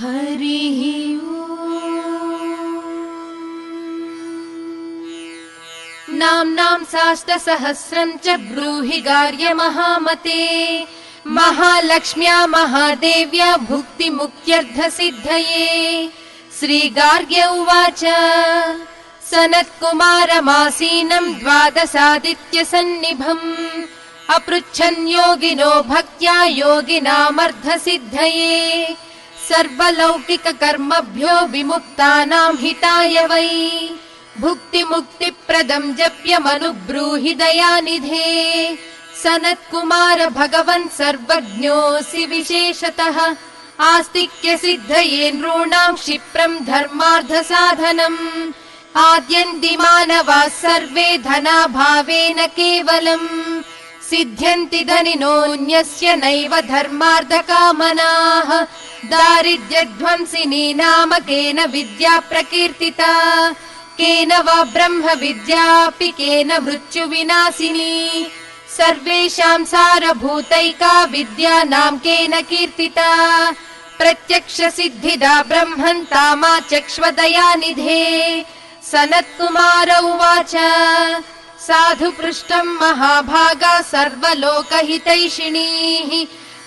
हरिः नाम्नां शास्त्रसहस्रं च ब्रूहि गार्य महामते। महालक्ष्म्या महादेव्या भुक्तिमुक्त्यर्थसिद्धये। श्रीगार्ग्य उवाच सनत्कुमारमासीनं द्वादशादित्यसन्निभम् अपृच्छन् योगिनो भक्त्या योगिनामर्धसिद्धये। सर्वलौकिककर्मभ्यो विमुक्तानां हिताय वै भुक्तिमुक्तिप्रदं जप्यमनुब्रूहि दयानिधे। सनत्कुमार भगवन् सर्वज्ञोऽसि विशेषतः आस्तिक्यसिद्धये नॄणां क्षिप्रं धर्मार्थसाधनम्। आद्यन्तिमानवाः सर्वे धनाभावेन केवलम् सिद्ध्यन्ति धनिनोऽन्यस्य नैव धर्मार्थकामनाः। दारिद्र्यध्वंसिनी नाम केन विद्या प्रकीर्तिता केन वा ब्रह्म विद्यापि केन मृत्युविनाशिनी। सर्वेषां सारभूतैका विद्या नाम केन कीर्तिता प्रत्यक्षसिद्धिदा ब्रह्मन् तामाचक्ष्वदयानिधे। सनत्कुमार उवाच साधु पृष्टं महाभागा सर्वलोकहितैषिणीः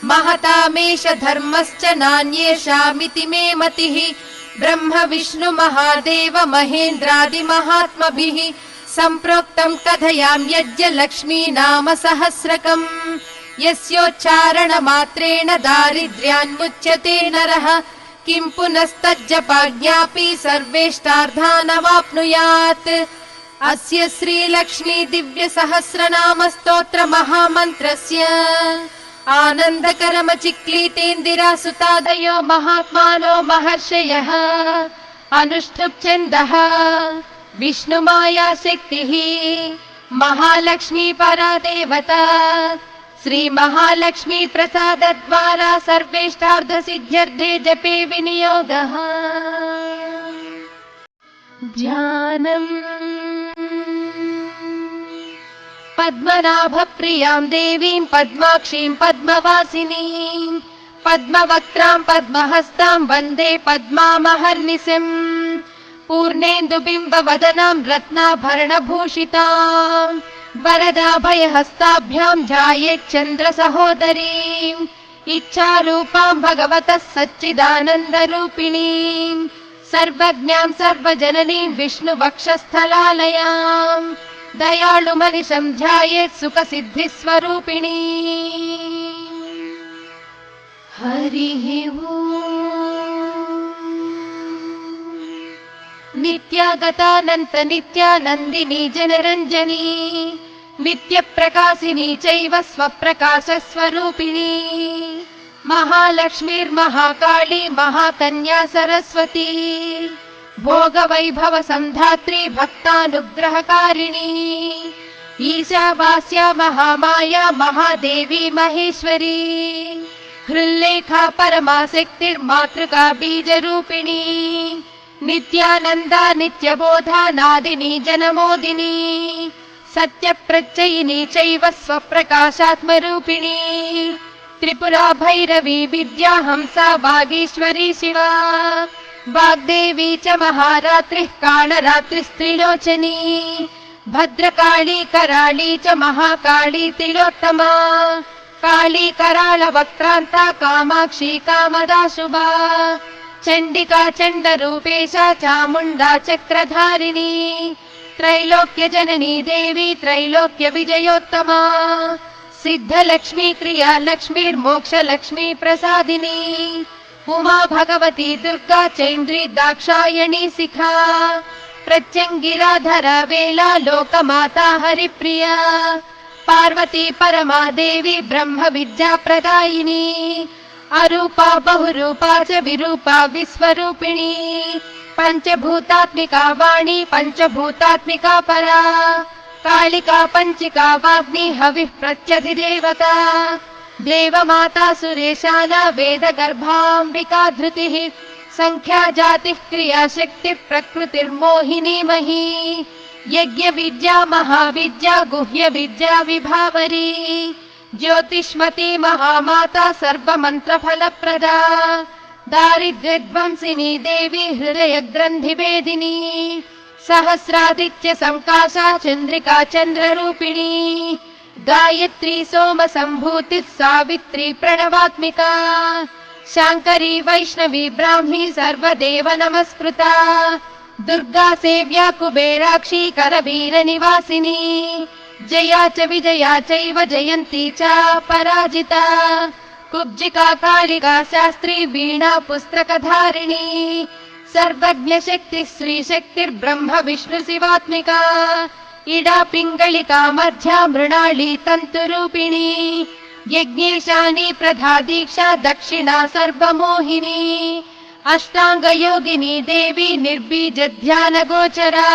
महतामेष धर्मश्च नान्येषामिति मे मतिः। ब्रह्म विष्णु महादेव महेन्द्रादिमहात्मभिः सम्प्रोक्तं कथयामि यज्ञ लक्ष्मी नाम सहस्रकम्। यस्योच्चारणमात्रेण दारिद्र्यान्मुच्यते नरः किं पुनस्तज्जपाज्ञापि सर्वेष्टार्थानवाप्नुयात्। अस्य श्रीलक्ष्मी दिव्य सहस्रनाम स्तोत्र महामन्त्रस्य आनन्दकरमचिक्लीतेन्दिरा सुतादयो महात्मानो महर्षयः अनुष्ठुप् छन्दः। विष्णुमाया शक्तिः महालक्ष्मी परा देवता। श्री महालक्ष्मी प्रसादद्वारा सर्वेष्टार्थसिद्ध्यर्थे जपे विनियोगः। ध्यानम् पद्मनाभप्रियां देवीं पद्माक्षीं पद्मवासिनीं पद्मवक्त्रां पद्महस्तां वन्दे पद्मामहर्निशिम्। पूर्णेन्दुबिम्बवदनां रत्नाभरणभूषितां वरदाभयहस्ताभ्यां ध्यायेच्चन्द्रसहोदरीम्। इच्छारूपां भगवतः सच्चिदानन्दरूपिणीं सर्वज्ञां सर्वजननीं विष्णुवक्षस्थलालयां दयाळुमनिशं ध्यायेत् सुखसिद्धिस्वरूपिणी। हरिः नित्यागतानन्त नित्यानन्दिनी जनरञ्जनी नित्यप्रकाशिनी चैव स्वप्रकाशस्वरूपिणी। महालक्ष्मीर्महाकाली महाकन्या सरस्वती भोगवैभव संधात्री भक्तानुग्रहकारिणी। ईशावास्या महामाया महादेवी महेश्वरी हृल्लेखा परमाशक्तिर्मातृका बीजरूपिणी। नित्यानन्दा नित्यबोधा नादिनी जनमोदिनी सत्यप्रत्ययिनी चैव स्वप्रकाशात्मरूपिणी। त्रिपुरा भैरवी विद्या हंसा वागीश्वरी शिवा वाग्देवी च महारात्रिः कालरात्रिस्त्रिलोचनी। भद्रकाली कराली च महाकाली तिलोत्तमा काली करालवक्त्रान्ता कामाक्षी कामदा शुभा। चण्डिका चण्डरूपेशा चामुण्डा चक्रधारिणी त्रैलोक्य जननी देवी त्रैलोक्य विजयोत्तमा। सिद्धलक्ष्मी क्रिया लक्ष्मीर्मोक्षलक्ष्मी प्रसादिनी उमा भगवती दुर्गा चैन्द्री दाक्षायणी शिखा प्रत्यङ्गिराधरा वेला लोकमाता हरिप्रिया। पार्वती परमा देवी ब्रह्म विद्या प्रदायिनी अरूपा बहुरूपा च विरूपा विश्वरूपिणी। पंचभूतात्मिका वाणी पंचभूतात्मिका परा कालिका पंचिका वाग्नि हविः प्रत्यधिदेवता। देवमाता सुरेशाना वेदगर्भाम्बिका धृतिः संख्या जातिः क्रिया शक्तिः प्रकृतिर्मोहिनी मही। यज्ञ विद्या महाविद्या गुह्य विद्या विभावरी ज्योतिष्मती महामाता सर्वमन्त्रफलप्रदा। दारिद्र्यध्वंसिनी देवी हृदयग्रन्थिभेदिनी सहस्रादित्य संकाशा चन्द्रिका चन्द्ररूपिणी गायत्री सोम सम्भूतिः सावित्री प्रणवात्मिका शाङ्करी वैष्णवी ब्राह्मी सर्वदेव नमस्कृता दुर्गा सेव्या कुबेराक्षी करवीर निवासिनी जया च विजया चैव जयन्ती च पराजिता कुब्जिका कालिका शास्त्री वीणा पुस्तकधारिणी सर्वज्ञ शक्ति श्री शक्तिर्ब्रह्म विष्णु शिवात्मिका इडा पिङ्गलिका मध्या मृणाली तन्तुरूपिणी यज्ञेशानी प्रधा दीक्षा दक्षिणा सर्वमोहिनी अष्टांग योगिनी देवी निर्बीज ध्यान गोचरा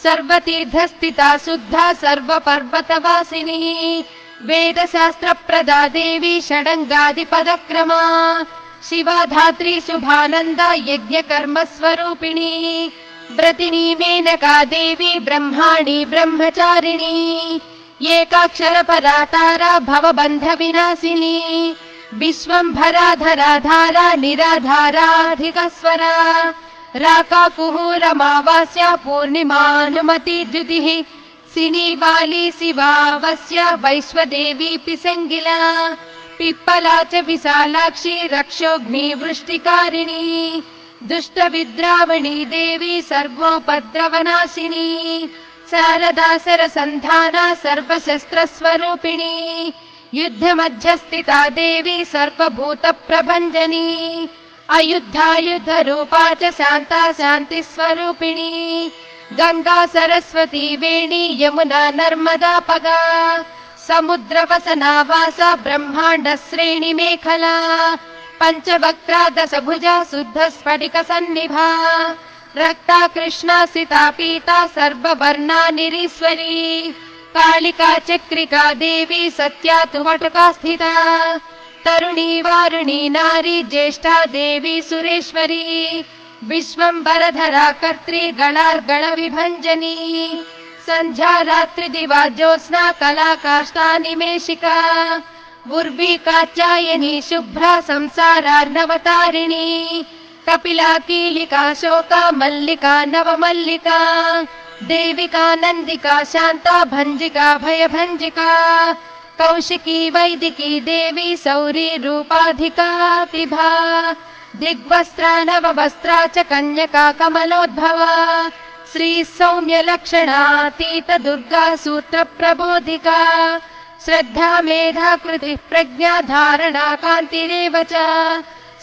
सर्वतीर्थस्थिता शुद्धा सर्वपर्वतवासिनी वेद शास्त्र प्रदा देवी षडंगादि पदक्रमा शिवा धात्री शुभानंदा यज्ञ कर्म स्वरूपिणी व्रतिनी मेनका देवी ब्रह्माणी ब्रह्मचारिणी एकाक्षर परातारा भवबन्ध विनाशिनी विश्वंभरा धरा धारा निराधाराधिकस्वरा राका कुहूरमावास्या पूर्णिमानुमति द्युतिः सिनीवाली शिवावस्या वैश्वदेवी पिसङ्गिला पिप्पला च विशालाक्षी रक्षोऽग्नि वृष्टिकारिणी दुष्ट विद्रावणी देवी सर्वोपद्रवनाशिनी शारदा सरसन्धाना सर्वशस्त्र स्वरूपिणी युद्ध मध्यस्थिता देवी सर्वभूत प्रभञ्जनी अयुद्धायुध रूपा च शान्ता शान्ति स्वरूपिणी गंगा सरस्वती वेणी यमुना नर्मदा पगा समुद्र वसना वासा ब्रह्मांड श्रेणी मेखला पंचवक्त्रा दशभुजा शुद्ध स्फटिक सन्निभा रक्ता कृष्णा सिता पीता सर्ववर्णा निरीश्वरी कालिका चक्रिका देवी सत्या तु वटका स्थिता तरुणी वारुणी नारी ज्येष्ठा देवी सुरेश्वरी विश्वंभरधरा कर्त्री गणार्गण विभंजनी संध्या रात्रि दिवा ज्योत्स्ना कला काष्ठा निमेशिका उर्वी कात्यायनी शुभ्रा संसारार्णवतारिणी कपिला कीलिका शोका मल्लिका नवमल्लिका देविका नंदिका शांता भंजिका भयभंजिका कौशिकी वैदिकी देवी सौरी रूपाधिका तिभा दिग्वस्त्रा नववस्त्रा च कन्यका कमलोद्भवा श्री सौम्य लक्षणातीत दुर्गा सूत्र प्रबोधिका श्रद्धा मेधा कृति प्रज्ञा धारणा कान्तिरेव च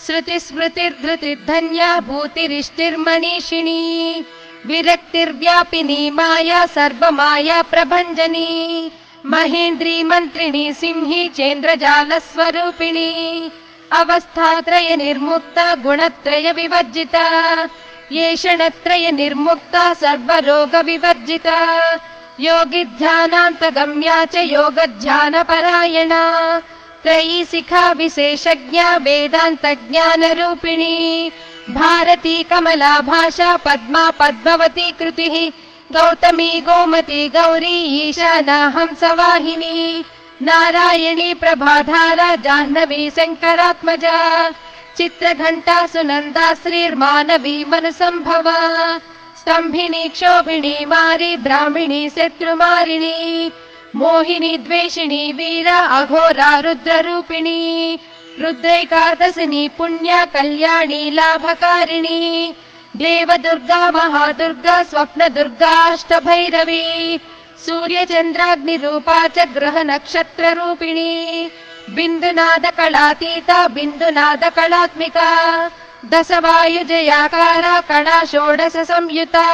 श्रुति स्मृतिर्धृतिर्धन्या भूतिरिष्टिर्मनीषिणी विरक्तिर्व्यापिनी माया सर्वमाया प्रभञ्जनी महेन्द्री मंत्रिणी सिंही चेन्द्रजाल स्वरूपिणी अवस्थात्रय निर्मुक्ता गुणत्रय विवर्जिता येषणत्रय निर्मुक्ता सर्वरोग विवर्जिता योगी ध्यानान्तगम्या च योग ध्यान परायणा त्रयी शिखा विशेषज्ञा वेदांत ज्ञान रूपिणी भारती कमला भाषा पद्मा पद्मवती कृतिः गौतमी गोमती गौरी ईशाना हंसवाहिनी नारायणी प्रभाधारा जाह्नवी शंकरात्मजा चित्रघंटा सुनंदा श्रीर्मानवी मनसंभवा स्तंभिनी क्षोभिणी मारी ब्राह्मिणी शत्रुमारिणी मोहिनी द्वेषिणी वीरा अघोरा रुद्ररूपिणी रुद्रैकादशिनी पुण्या कल्याणी लाभकारिणी देवदुर्गा महादुर्गा स्वप्न दुर्गा अष्टभैरवी सूर्य चंद्राग्नि रूपा च ग्रह नक्षत्र रूपिणी बिंदुनाद कलातीता बिंदुनाद कलात्मिका दशवायुजयाकारा कणा षोडश संयुता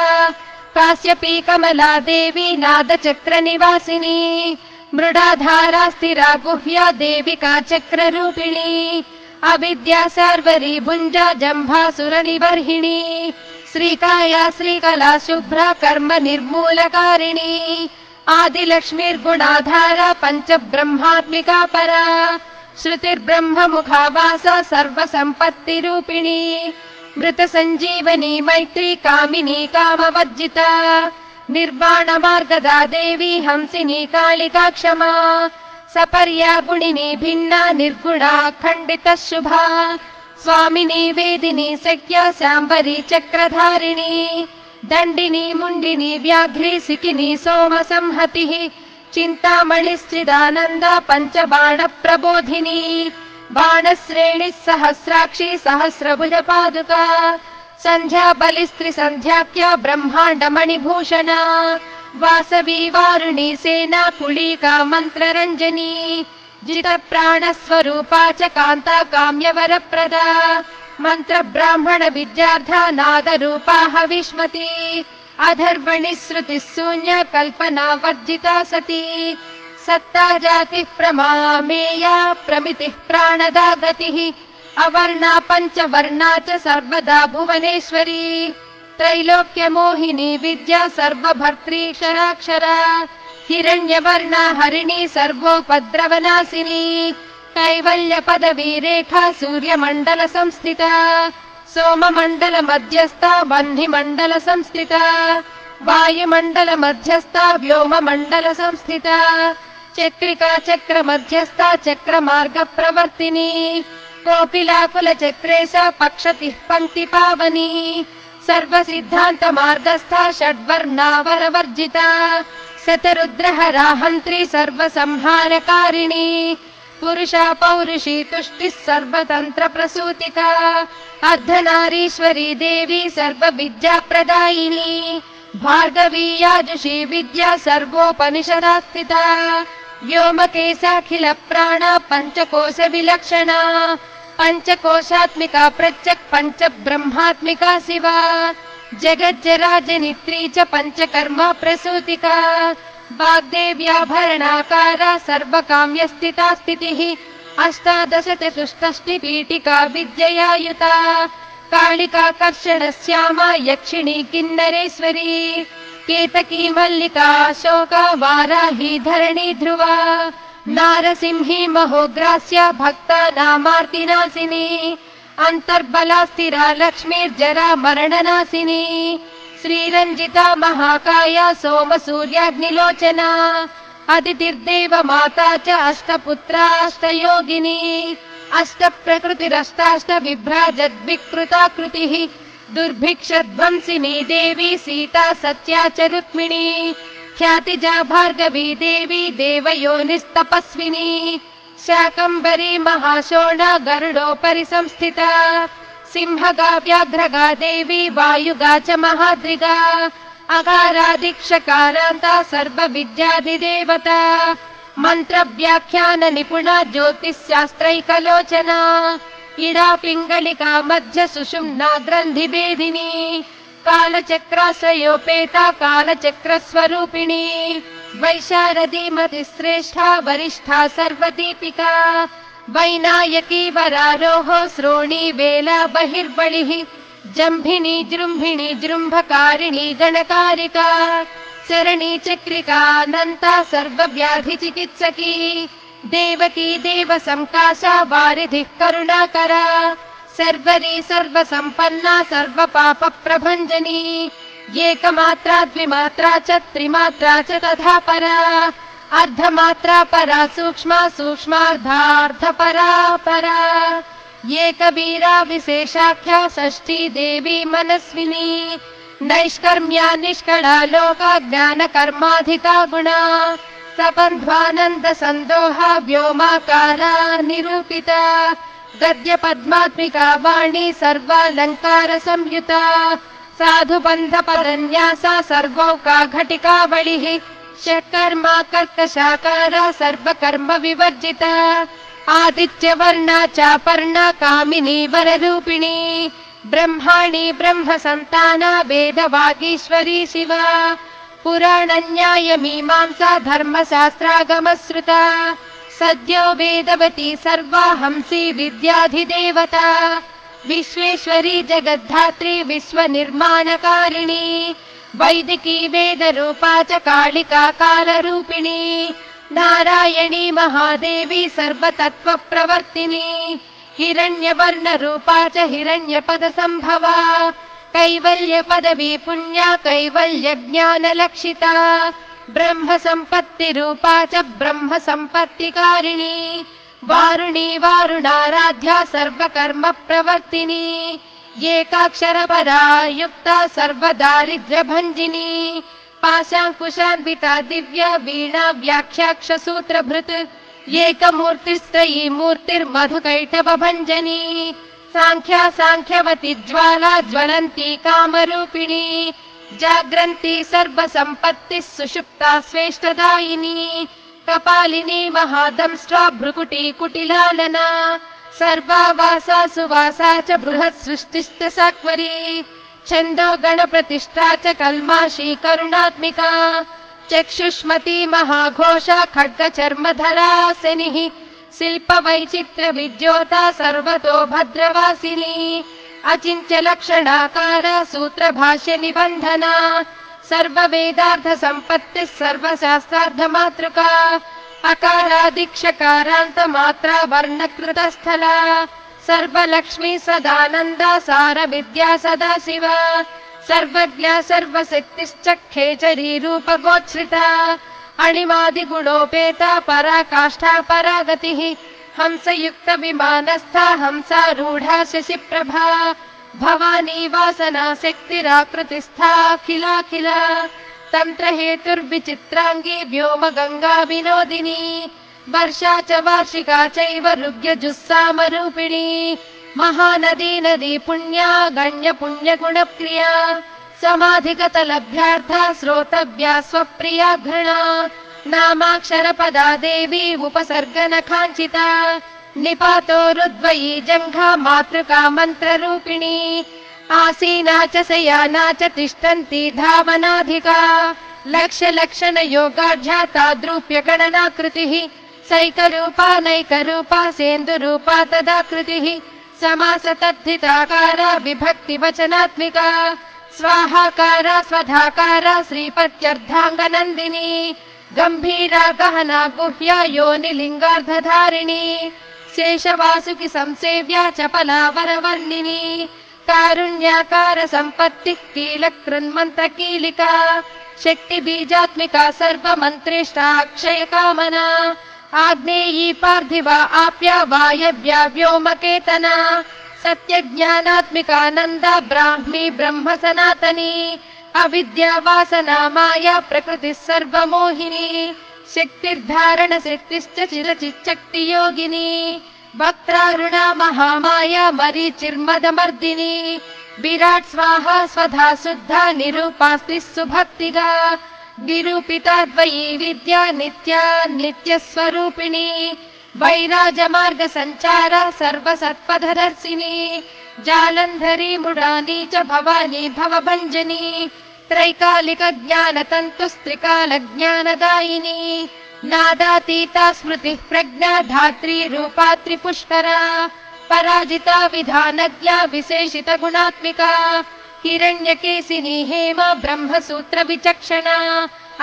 काश्यपी कमला देवी नाद चक्र निवासिनी मृडाधारा स्थिरा गुह्या देविका चक्र रूपिणी अविद्या सर्वरी भुंजा जंभासुर निवर्हिणी श्रीकाया श्रीकला शुभ्रा कर्म निर्मूलकारिणी आदिलक्ष्मीर्गुणाधारा पंच ब्रह्मात्मिका परा श्रुतिर्ब्रह्म मुखावासा सर्व संपत्ति रूपिणी मृत संजीवनी मैत्री कामिनी कामवज्जिता निर्वाण मार्गदा देवी हंसिनी कालिका क्षमा सपर्या गुणिनी भिन्ना निर्गुणा खंडित शुभा स्वामिनी वेदिनी सख्या शाम्बरी चक्रधारिणी दण्डिनी मुण्डिनी व्याघ्री सिकिनी सोमसंहतिः चिन्तामणिश्चिदानन्दा पञ्चबाण प्रबोधिनी बाणश्रेणिः सहस्राक्षी सहस्रभुज पादुका सन्ध्या बलिस्त्रिसन्ध्याख्या ब्रह्माण्डमणिभूषणा वासवी वारुणी सेना कुलीका मन्त्ररञ्जनी जितप्राणस्वरूपा च कान्ता काम्यवरप्रदा मन्त्र ब्राह्मण विद्यार्था नादरूपा हविष्मती अधर्वणि श्रुतिः शून्य कल्पना वर्जिता सती सत्ता जातिः प्रमामेया प्रमितिः प्राणदा गतिः अवर्णा पञ्चवर्णा च सर्वदा भुवनेश्वरी त्रैलोक्यमोहिनी विद्या सर्वभर्त्रीक्षराक्षरा हिरण्यवर्णा हरिणी सर्वोपद्रवनाशिनी कैवल्य पदवी रेखा सूर्यमण्डल संस्थिता सोममण्डल मध्यस्था वह्निमण्डल संस्थिता वायुमण्डल मध्यस्था व्योममण्डल संस्थिता चक्रिका चक्र मध्यस्था चक्रमार्ग प्रवर्तिनी कोकिलाकुल चक्रेशा पक्षतिः पङ्क्ति पावनी सर्वसिद्धान्त मार्गस्था षड्वर्णावरवर्जिता शतरुद्रहराहन्त्री सर्वसंहारकारिणी पुरुषा पौरुषी तुष्टिः सर्वतन्त्र प्रसूतिका अर्धनारीश्वरी देवी सर्वविद्याप्रदायिनी भार्गवी याजुषी विद्या सर्वोपनिषदा स्थिता व्योमकेशाखिल प्राणा पञ्चकोश विलक्षणा पञ्चकोशात्मिका प्रत्यक् पञ्च ब्रह्मात्मिका शिवा जगज्जराजनित्री च पञ्चकर्मा प्रसूतिका वाग्देव्याभरणाकारा सर्वकाम्यस्थिता स्थितिः अष्टादश चतुष्षष्टि पीठिका विद्यया युता कालिका कर्षणश्यामा यक्षिणी किन्नरेश्वरी केतकी मल्लिका शोका वाराही धरणी ध्रुवा नारसिंही महोग्रास्या भक्ता नामार्तिनाशिनी अंतर्बला स्थिरा लक्ष्मीर्जरा मरणनाशिनी श्रीरञ्जिता महाकाया सोम सूर्याग्निलोचना अदितिर्देव माता च अष्टपुत्रा अष्टयोगिनी अष्टप्रकृतिरष्टाष्ट विभ्राजद्विकृताकृतिः दुर्भिक्षध्वंसिनी देवी सीता सत्या च रुक्मिणी ख्यातिजा भार्गवी देवी देवयोनिस्तपस्विनी शाकम्भरी महाशोणा गरुडोपरि संस्थिता सिंहगा व्याघ्रगा देवी वायुगा च महाद्रिगा अकारादिक्षकारान्ता सर्वविद्याधिदेवता मन्त्रव्याख्यान निपुणा ज्योतिश्शास्त्रैकलोचना इडा पिङ्गलिका मध्य सुषुम्ना ग्रन्थिभेदिनी कालचक्राश्रयोपेता कालचक्रस्वरूपिणी वैशारदी श्रेष्ठा वरिष्ठा सर्वदीपिका वैनायकी वरारोहो श्रोणी वेला बहिर्बलिः जम्भिनी जृम्भिणी जृम्भकारिणी गणकारिका चरणी चक्रिकानन्ता सर्वव्याधि चिकित्सकी देवकी देव संकाशा वारिधिः करुणाकरा सर्वरी सर्वसम्पन्ना सर्वपाप प्रभञ्जनी एकमात्रा द्विमात्रा च त्रिमात्रा च तथा परा अर्धमात्रा परा सूक्ष्मा सूक्ष्मार्धार्धपरा परा एकवीरा विशेषाख्या षष्ठी देवी मनस्विनी नैष्कर्म्या निष्कला लोका ज्ञान कर्माधिका गुणा सबन्ध्वानन्द सन्दोहा व्योमाकारा निरूपिता गद्य पद्मात्मिका वाणी सर्वालङ्कार संयुता साधु बन्ध पदन्यासा सर्वौका घटिका बलिः षट्कर्मा कर्कशाकारा सर्वकर्म विवर्जिता आदित्यवर्णा चापर्णा कामिनी वररूपिणी ब्रह्माणि ब्रह्म सन्ताना वेदवागीश्वरी शिवा पुराणन्याय मीमांसा धर्मशास्त्रागमश्रुता सद्यो वेदवती सर्वा हंसी विद्याधिदेवता विश्वेश्वरी जगद्धात्री विश्वनिर्माणकारिणी वैदिकी वेदरूपा च कालिका कालरूपिणी नारायणी महादेवी सर्वतत्त्वप्रवर्तिनी हिरण्यवर्णरूपा च हिरण्यपदसम्भवा कैवल्यपदवी पुण्या कैवल्यज्ञानलक्षिता ब्रह्म सम्पत्तिरूपा च ब्रह्म सम्पत्तिकारिणी वारुणी वारुणाराध्या सर्वकर्म प्रवर्तिनी एकाक्षरपरा युक्ता सर्वदारिद्र्यभञ्जिनी पाशाङ्कुशान्विता दिव्या वीणा व्याख्याक्षसूत्रभृत् एकमूर्तिस्त्रयी मूर्तिर्मधुकैटभञ्जनी साङ्ख्या साङ्ख्यवती ज्वाला ज्वलन्ती कामरूपिणी जाग्रन्ती सर्वसम्पत्तिः सुषुप्ता स्वेष्टदायिनी कपालिनी महादंष्ट्रा भ्रुकुटी कुटिलालना सर्वावासा सुवासा च बृहत् सृष्टिश्च साक्वरी छन्दो गणप्रतिष्ठा च कल्माशी करुणात्मिका चक्षुष्मती महाघोषा खड्गचर्मधरा शनिः शिल्पवैचित्र्य विद्योता सर्वतो भद्रवासिनी अचिन्त्यलक्षणाकारा सूत्रभाष्य निबन्धना सर्ववेदार्थ सम्पत्तिः सर्वशास्त्रार्धमातृका अकारादिक्षकारान्त मात्रा वर्णकृतस्थला सर्वलक्ष्मी सदानन्दा सार विद्या सदा शिवा सर्वज्ञा सर्वशक्तिश्च खेचरी रूपगोच्छ्रिता अणिमादिगुणोपेता पराकाष्ठा परागतिः हंसयुक्त विमानस्था हंसारूढा शशिप्रभा भवानी वासना शक्तिराकृतिस्थाखिलाखिला तंत्र हेतुर्विचित्रांगी व्योम गंगा विनोदिनी वर्षा च वार्षिका चैव ऋग्यजुस्सामरूपिणी महानदी नदी पुण्या गण्य पुण्य गुणप्रिया समाधिगतलभ्यार्था श्रोतव्या स्वप्रिया घृणा नामाक्षरपदा देवी उपसर्गनखाञ्चिता निपातोरुद्वयी जङ्घा मातृका मन्त्ररूपिणी आसीना च शयाना च तिष्ठन्ती धावनाधिका लक्ष्यलक्षण योगाढ्या ताद्रूप्य गणनाकृतिः सैकरूपा नैकरूपा सेन्दुरूपा तदाकृतिः समास तद्धिताकारा विभक्ति वचनात्मिका स्वाहाकारा स्वधाकारा श्रीपत्यर्धाङ्गनन्दिनी गम्भीरा गहना गुह्या योनिलिङ्गार्धधारिणी शेषवासुकि संसेव्या चपला वरवर्णिनी कारुण्याकार सम्पत्तिः कीलकृन्मन्त्रकीलिका शक्ति बीजात्मिका सर्वमन्त्रेष्टा अक्षय कामना आग्नेयी पार्थिवा आप्या वायव्या व्योमकेतना सत्यज्ञानात्मिकानन्दा ब्राह्मी ब्रह्म सनातनी अविद्या वासना माया प्रकृतिः सर्वमोहिनी शक्तिर्धारण शक्तिश्च चिरचिच्छक्ति योगिनी वक्त्रारुणा महामाया मरीचिर्मदमर्दिनी विराट स्वाहा स्वधा शुद्धा निरूपास्ति सुभक्तिगा निरूपिता द्वयी विद्या नित्या नित्यस्वरूपिणी वैराजमार्ग संचारा सर्वसत्पथदर्शिनी जालन्धरी मुडानी च भवानी भवभञ्जनी त्रैकालिक ज्ञान तन्तुस्त्रिकाल ज्ञानदायिनी नादातीता स्मृतिः प्रज्ञा धात्री रूपा त्रिपुष्करा पराजिता विधानज्ञा विशेषित गुणात्मिका हिरण्यकेशिनी हेमा ब्रह्मसूत्र विचक्षणा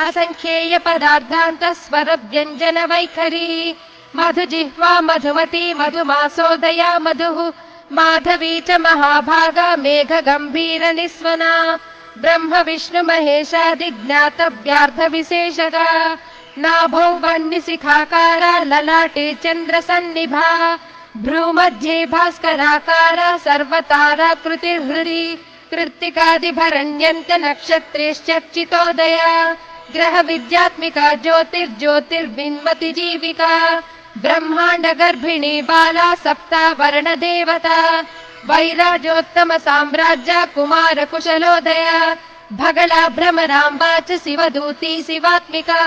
असंख्येय पदार्थान्त स्वर व्यञ्जन वैखरी मधुजिह्वा मधुमती मधुमासोदया मधुः माधवी च महाभागा मेघ गम्भीर निस्वना ब्रह्म विष्णु महेशादि ज्ञातव्यार्थ विशेषगा नाभौ वह्निशिखाकारा ललाटे चन्द्र सन्निभा भ्रूमध्ये भास्कराकारा सर्वताराकृतिर्हृदि कृत्तिकादिभरण्यन्त नक्षत्रेश्चर्चितोदया ग्रह विद्यात्मिका ज्योतिर्ज्योतिर्बिन्वति जीविका ब्रह्माण्ड गर्भिणी बाला सप्तावर्ण देवता वैराजोत्तम साम्राज्य कुमार कुशलोदया भगला भ्रमराम्बा च शिवदूती शिवात्मिका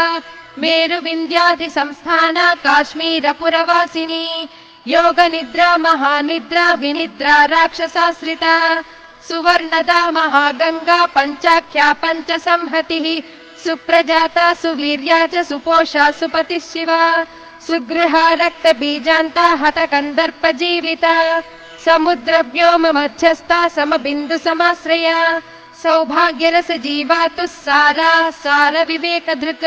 मेरु विन्द्यादि संस्थाना काश्मीर पुरवासिनी योग निद्रा महानिद्रा विनिद्रा राक्षसाश्रिता सुवर्णदा महागंगा पंचाख्या पंच संहतिः सुप्रजाता सुवीर्या च सुपोषा सुपतिः शिवा सुगृहा रक्त बीजान्ता हत कंदर्प जीविता समुद्र व्योम मध्यस्था समबिन्दु समाश्रया सौभाग्यरस जीवातु सारा सार विवेक धृक्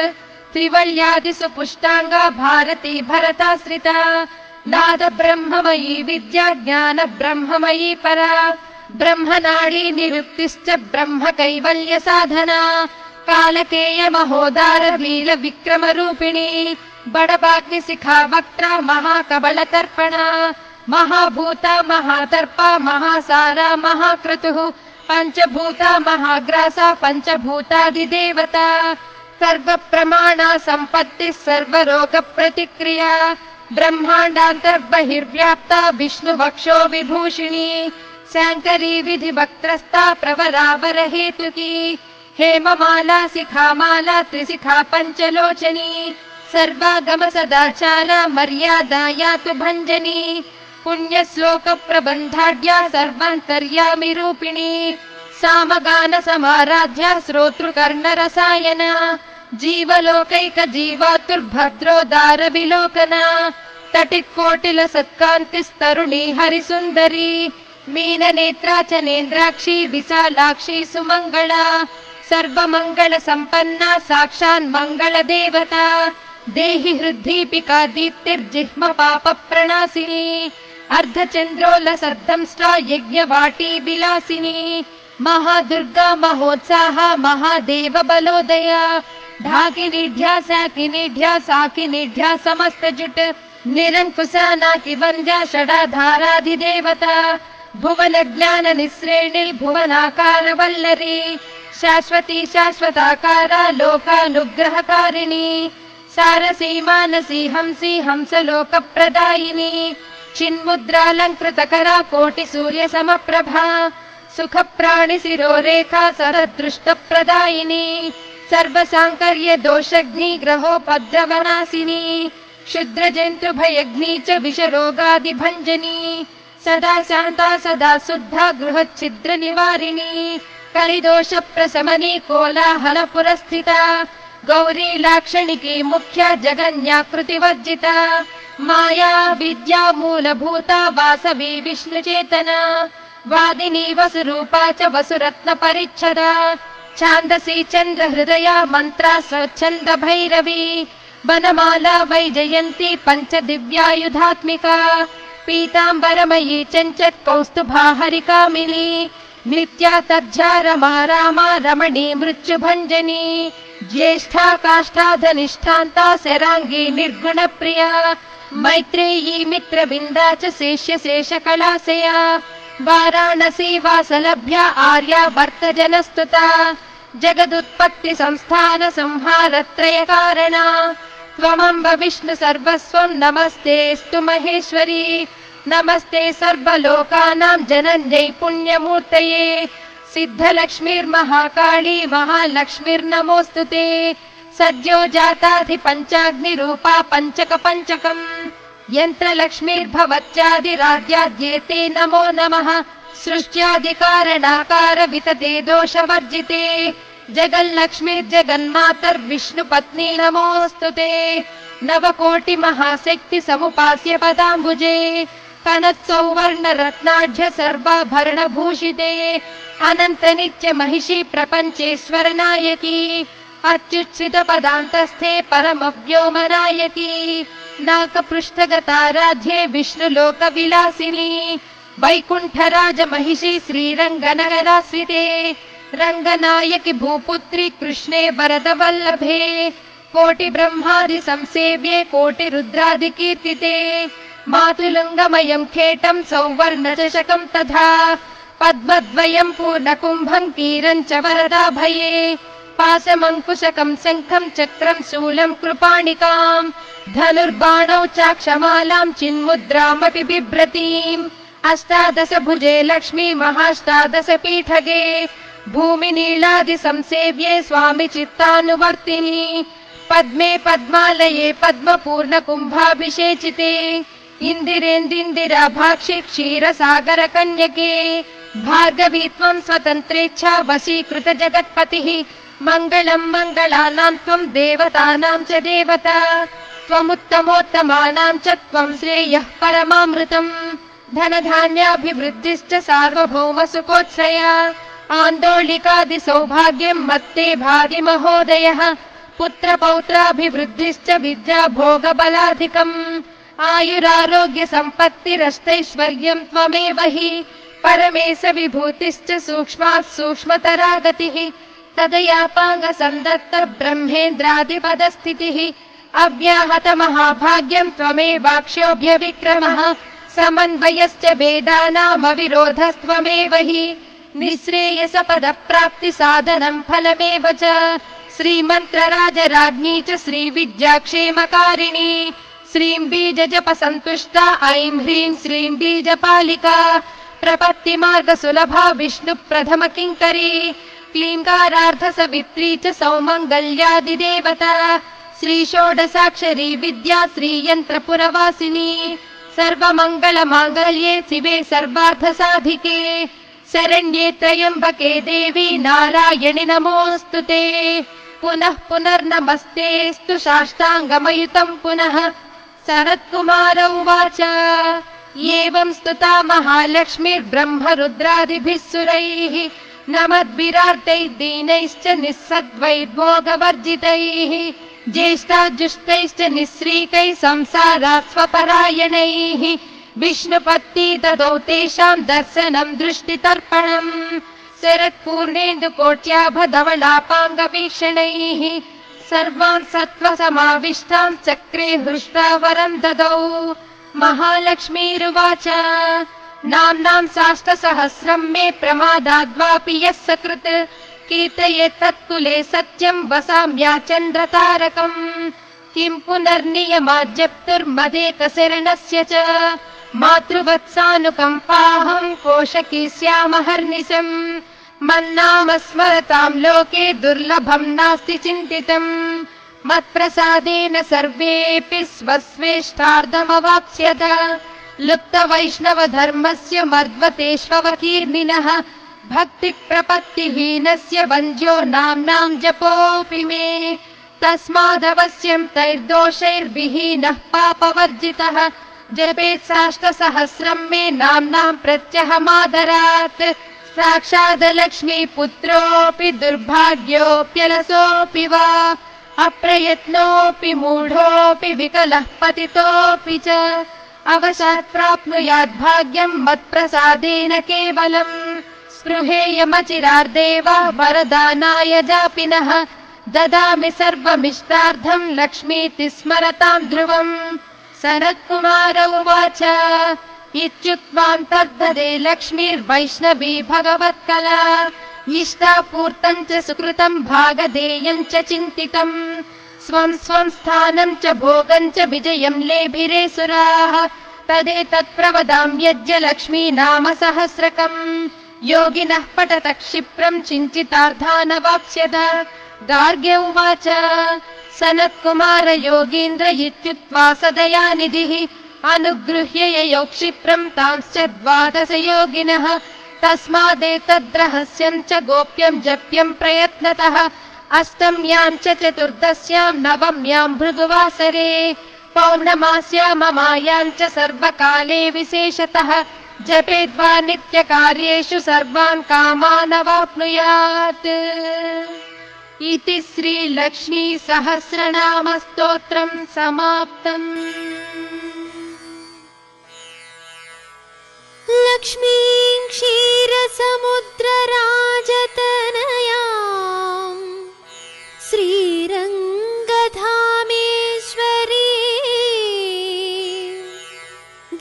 त्रिवल्यादि सुपुष्टांगा भारती भरताश्रिता नाद ब्रह्ममयी विद्या ज्ञान ब्रह्ममयी परा ब्रह्मनाडी निरुक्तिश्च ब्रह्म कैवल्य साधना कालकेय महोदार लील विक्रम रूपिणी बडबाग्निशिखा वक्त्रा महाकबलतर्पणा महाभूता महादर्पा महासारा महाक्रतुः पञ्चभूता महाग्रासा पञ्चभूतादिदेवता सर्वप्रमाणा सम्पत्तिः सर्वरोगप्रतिक्रिया ब्रह्माण्डान्तर्बहिर्व्याप्ता विष्णुवक्षो विभूषिणी शाङ्करी विधिवक्त्रस्था प्रवरावरहेतुकी हेममाला शिखामाला त्रिशिखा पञ्चलोचनी सर्वागम सदाचारा मर्यादा यातु भञ्जनी पुण्यश्लोकप्रबन्धाढ्या सर्वान्तर्यामि रूपिणी सामगान समाराध्या श्रोतृकर्णरसायना जीवलोकैकजीवातुर्भद्रोदार विलोकना तटित्कोटिल सत्कान्तिस्तरुणी हरिसुन्दरी मीननेत्रा च नेन्द्राक्षी विशालाक्षी सुमङ्गला सर्वमङ्गल सम्पन्ना साक्षान् मङ्गलदेवता देहि हृद्दीपिका दीप्तिर्जिह्म पाप प्रणासिनी अर्धचन्द्रोलसद्धंष्ट्रा यज्ञवाटी विलासिनी महादुर्गा महोत्साहा महादेव बलोदया ढाकिनीढ्या साकिनीढ्या साकिनीढ्या समस्तजुट निरङ्कुशा नाकिवन्द्या षडाधाराधिदेवता भुवन ज्ञान निःश्रेणी भुवनाकार वल्लरी शाश्वती शाश्वताकारा लोकानुग्रहकारिणी सारसी मानसी हंसी हंसलोकप्रदायिनी चिन्मुद्रालङ्कृतकरा कोटिसूर्य समप्रभा सुखप्राणि शिरोरेखा सरदृष्टप्रदायिनी सर्वसाङ्कर्य दोषग्नि ग्रहोपद्रवनाशिनी क्षुद्रजन्तुभयग्नि च विषरोगादिभञ्जनी सदा शान्ता सदा शुद्धा गृहच्छिद्र निवारिणी कलिदोष प्रशमनी कोलाहल पुरस्थिता गौरी लाक्षणिकी मुख्या जगन्याकृतिवर्जिता माया विद्या मूलभूता वासवी विष्णुचेतना वादिनी वसुरूपा च वसुरत्न परिच्छदा छान्दसी चन्द्र हृदया मन्त्रा स्वच्छन्द भैरवी वनमाला वैजयन्ती पञ्च दिव्यायुधात्मिका पीताम्बरमयी चञ्चत् कौस्तुभा हरिकामिनी नित्या तज्जा रमा रामा रमणी मृत्युभञ्जनी ज्येष्ठा काष्ठाधनिष्ठान्ता शराङ्गी निर्गुणप्रिया मैत्रेयी मित्रविन्दा च शेष्य शेषकलाशया वाराणसी वासलभ्या आर्या वर्तजनस्तुता जगदुत्पत्ति संस्थान संहारत्रय कारणा त्वमम्ब विष्णु सर्वस्वं नमस्तेऽस्तु महेश्वरी नमस्ते सर्वलोकानां जनन्यै पुण्यमूर्तये सिद्धलक्ष्मीर्महाकाली महालक्ष्मीर्नमोऽस्तु ते सद्यो जाताधिपञ्चाग्निरूपा पञ्चकपञ्चकम् यन्त्रलक्ष्मीर्भवत्यादिराद्याद्येते नमो नमः सृष्ट्यादिकारणाकार वितते दोषवर्जिते जगल्लक्ष्मीर्जगन्मातर्विष्णुपत्नी नमोऽस्तु ते नवकोटि महाशक्ति समुपास्य पदाम्बुजे कनत्सौवर्णरत्नाढ्य सर्वाभरणभूषिते अनन्त नित्य महिषी प्रपञ्चेश्वर नायकी अत्युच्छ्रित पदान्तस्थे परमव्योमनायकी नाकपृष्ठगताराध्ये विष्णुलोकविलासिनी वैकुण्ठराज महिषी श्रीरङ्गनगराश्रिते रङ्गनायकि भूपुत्री कृष्णे वरदवल्लभे कोटि ब्रह्मादि संसेव्ये कोटि रुद्रादि कीर्तिते मातुलङ्गमयं खेटं सौवर्ण चषकं तथा पद्मद्वयं पूर्णकुम्भं कीरं च वरदाभये पाशमङ्कुशकं शङ्खं चक्रं शूलं कृपाणिकां धनुर्बाणौ चाक्षमालां चिन्मुद्रामपि बिभ्रतीम् अष्टादश भुजे लक्ष्मी महाष्टादश पीठगे भूमि नीलादि संसेव्ये स्वामि चित्तानुवर्तिनी पद्मे पद्मालये पद्मपूर्ण कुम्भाभिषेचिते इन्दिरेन्द्रिन्दिराभाक्षि क्षीरसागर कन्यके भार्गवी त्वं स्वतन्त्रेच्छा वशीकृत जगत्पतिः मङ्गलं मङ्गलानां त्वं देवतानां च देवता त्वमुत्तमोत्तमानां च त्वं श्रेयः परमामृतम् धनधान्याभिवृद्धिश्च सार्वभौम सुखोत्सया आन्दोलिकादि सौभाग्यं मत्ते भाति महोदयः पुत्रपौत्राभिवृद्धिश्च विद्या भोगबलाधिकम् आयुरारोग्य सम्पत्तिरष्टैश्वर्यं त्वमेव हि परमेश विभूतिश्च सूक्ष्मात् सूक्ष्मतरा गतिः तदयापाङ्ग सन्दत्त ब्रह्मेन्द्रादिपदस्थितिः अव्याहत महाभाग्यं त्वमेवाक्षोभ्य विक्रमः समन्वयश्च वेदानामविरोधस्त्वमेव हि निःश्रेयसपदप्राप्ति साधनं फलमेव च श्रीमन्त्रराजराज्ञी च श्रीविद्याक्षेमकारिणी श्रीं बीजजपसन्तुष्टा ऐं ह्रीं श्रीं बीजपालिका प्रपत्तिमार्गसुलभा विष्णुप्रथम किङ्करी क्लीङ्कारार्धसवित्री च सौमङ्गल्यादिदेवता श्रीषोडशाक्षरी विद्या श्रीयन्त्रपुरवासिनी सर्वमङ्गलमाङ्गल्ये शिवे सर्वार्थसाधिके शरण्ये त्र्यम्बके देवी नारायणि नमोऽस्तु ते पुनः पुनर्नमस्तेऽस्तु साष्टाङ्गमयुतं पुनः सनत्कुमार उवाच एवं स्तुता महालक्ष्मीर्ब्रह्मरुद्रादिभिः सुरैः नमद्भिरार्तैः दीनैश्च निःसद्वैर्भोगवर्जितैः ज्येष्ठाजुष्टैश्च निःश्रीकैः संसारात् स्वपरायणैः विष्णुपत्नी ददौ तेषां दर्शनं दृष्टितर्पणम् शरत्पूर्णेन्दुकोट्याभधवलापाङ्गवीक्षणैः सर्वान् सत्त्वसमाविष्टां चक्रे हृष्टा वरं ददौ महालक्ष्मीरुवाच नाम्नां साष्टसहस्रं मे प्रमादाद्वापि यः सकृत् कीर्तयेत् तत्कुले सत्यं वसाम्याचन्द्रतारकम् किं पुनर्नियमाज्जप्तुर्मदेकशरणस्य च मातृवत्सानुकम्पाहं पोषकी स्यामहर्निशम् मन्नाम स्मरतां लोके दुर्लभं नास्ति चिन्तितम् मत्प्रसादेन सर्वेऽपि स्वस्वेष्टार्धमवाप्स्यत लुप्तवैष्णवधर्मस्य मर्वतेष्वकीर्णिनः भक्तिप्रपत्तिहीनस्य वन्द्यो नाम्नां जपोऽपि मे तस्मादवश्यं तैर्दोषैर्विहीनः पापवर्जितः जपेत् साष्टसहस्रं मे नाम्नां प्रत्यहमादरात् साक्षादलक्ष्मीपुत्रोऽपि दुर्भाग्योऽप्यलसोऽपि वा अप्रयत्नोऽपि मूढोऽपि विकलः पतितोऽपि च अवशात् प्राप्नुयात् भाग्यं मत्प्रसादेन केवलम् स्पृहेयमचिरार्देव वरदानाय जापिनः ददामि सर्वमिष्टार्थं लक्ष्मीति स्मरतां ध्रुवम् सनत्कुमार उवाच इत्युक्त्वान्तर्ददे लक्ष्मीर्वैष्णवी भगवत्कला इष्टापूर्तं च सुकृतं भागधेयं च चिन्तितम् स्वं स्वं स्थानं च भोगं च विजयं लेभिरे सुराः तदेतत्प्रवदाम्यज्य लक्ष्मी नाम सहस्रकम् योगिनः पठत क्षिप्रं चिञ्चितार्थानवाप्स्यत गार्ग्य उवाच सनत्कुमार योगीन्द्र इत्युक्त्वा सदयानिधिः अनुगृह्य ययौ क्षिप्रं तांश्च द्वादश योगिनः तस्मादेतद्रहस्यं च गोप्यं जप्यं प्रयत्नतः अष्टम्यां च चतुर्दश्यां नवम्यां भृगुवासरे पौर्णमास्यां ममायां च सर्वकाले विशेषतः जपेद्वा नित्यकार्येषु सर्वान् कामान् अवाप्नुयात् इति श्रीलक्ष्मी सहस्रनामस्तोत्रं समाप्तम्। लक्ष्मीं क्षीरसमुद्रराजतनयां श्रीरङ्गधामेश्वरी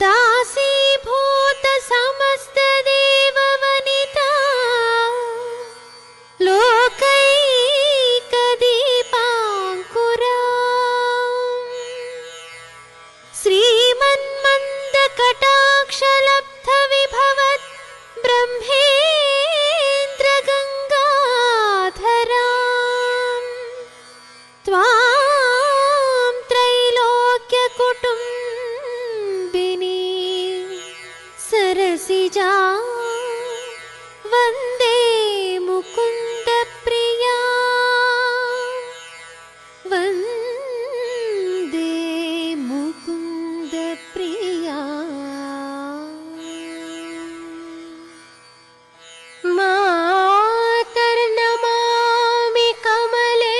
दासीभूत समस्तदेववनिता लोकैकदीपाङ्कुरा श्रीमन्मन्दकटाक्षलब्धविभवत् ब्रह्मेन्द्र गङ्गाधरा त्वां त्रैलोक्यकुटुम्बिनी सरसिजा वन्दे मुकुन्दप्रिया वन्दे मुकुन्दप्रिया मातर्नमामि कमले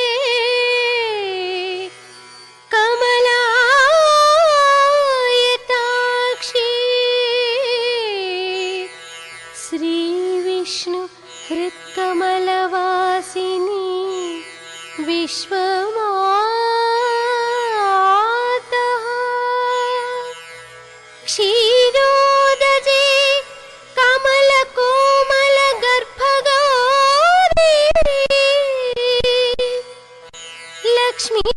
कमलायताक्षी श्रीविष्णु हृत्कमलवासिनी विश्वमाता क्षीरोदजे कमलकोमलगर्भगौरी लक्ष्मी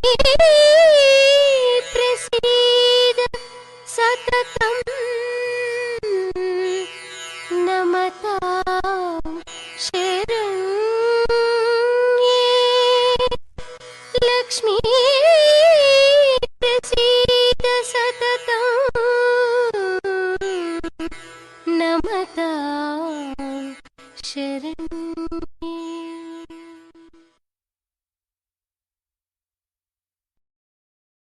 प्रसीद सततं नमतां शरण्ये लक्ष्मी प्रसीद सततं नमतां शरण्ये।